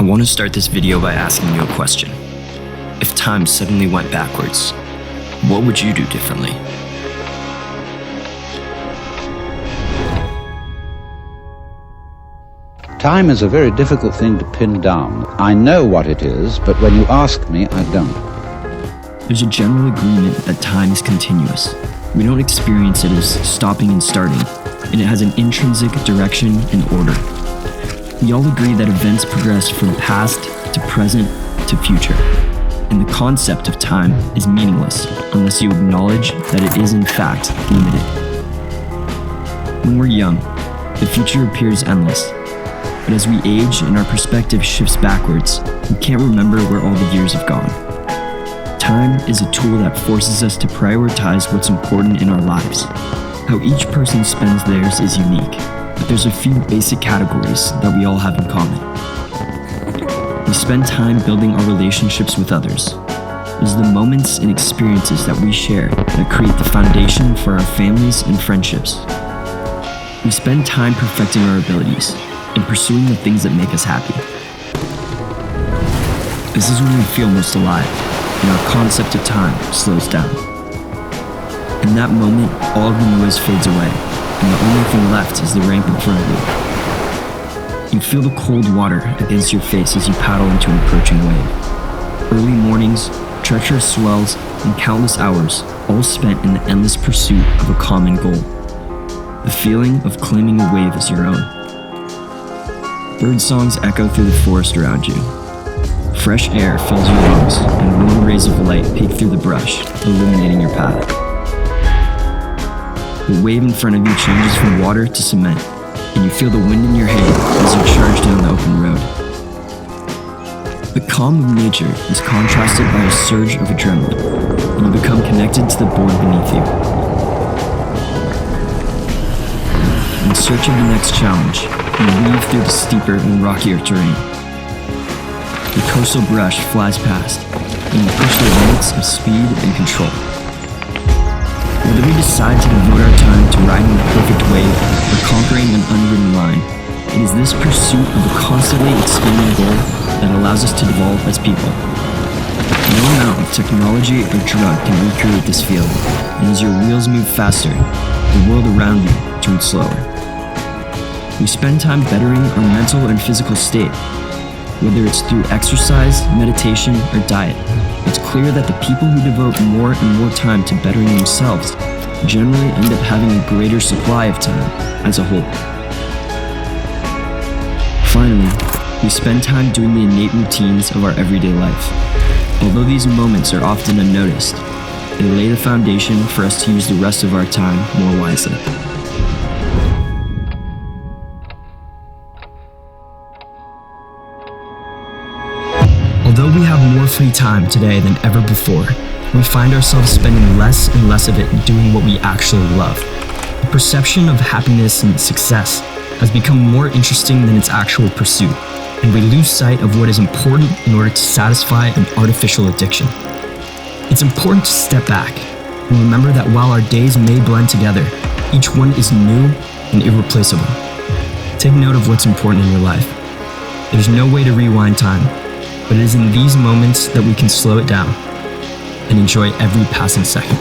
I want to start this video by asking you a question. If time suddenly went backwards, what would you do differently? Time is a very difficult thing to pin down. I know what it is, but when you ask me, I don't. There's a general agreement that time is continuous. We don't experience it as stopping and starting, and it has an intrinsic direction and order. We all agree that events progress from past to present to future, and the concept of time is meaningless unless you acknowledge that it is in fact limited. When we're young, the future appears endless, but as we age and our perspective shifts backwards, we can't remember where all the years have gone. Time is a tool that forces us to prioritize what's important in our lives. How each person spends theirs is unique, but there's a few basic categories that we all have in common. We spend time building our relationships with others. It's the moments and experiences that we share that create the foundation for our families and friendships. We spend time perfecting our abilities and pursuing the things that make us happy. This is when we feel most alive, and our concept of time slows down. In that moment, all of the noise fades away, and the only thing left is the ramp in front of you. You feel the cold water against your face as you paddle into an approaching wave. Early mornings, treacherous swells, and countless hours, all spent in the endless pursuit of a common goal. The feeling of claiming a wave as your own. Bird songs echo through the forest around you. Fresh air fills your lungs, and warm rays of light peek through the brush, illuminating your path. The wave in front of you changes from water to cement, and you feel the wind in your hair as you charge down the open road. The calm of nature is contrasted by a surge of adrenaline, and you become connected to the board beneath you. In search of the next challenge, you weave through the steeper and rockier terrain. The coastal brush flies past, and you push the limits of speed and control. Whether we decide to devote our time to riding the perfect wave or conquering an unwritten line, it is this pursuit of a constantly expanding goal that allows us to evolve as people. No amount of technology or drug can recreate this feeling, and as your wheels move faster, the world around you turns slower. We spend time bettering our mental and physical state. Whether it's through exercise, meditation, or diet, it's clear that the people who devote more and more time to bettering themselves generally end up having a greater supply of time as a whole. Finally, we spend time doing the innate routines of our everyday life. Although these moments are often unnoticed, they lay the foundation for us to use the rest of our time more wisely. Although we have more free time today than ever before, we find ourselves spending less and less of it doing what we actually love. The perception of happiness and success has become more interesting than its actual pursuit, and we lose sight of what is important in order to satisfy an artificial addiction. It's important to step back and remember that while our days may blend together, each one is new and irreplaceable. Take note of what's important in your life. There's no way to rewind time, but it is in these moments that we can slow it down and enjoy every passing second.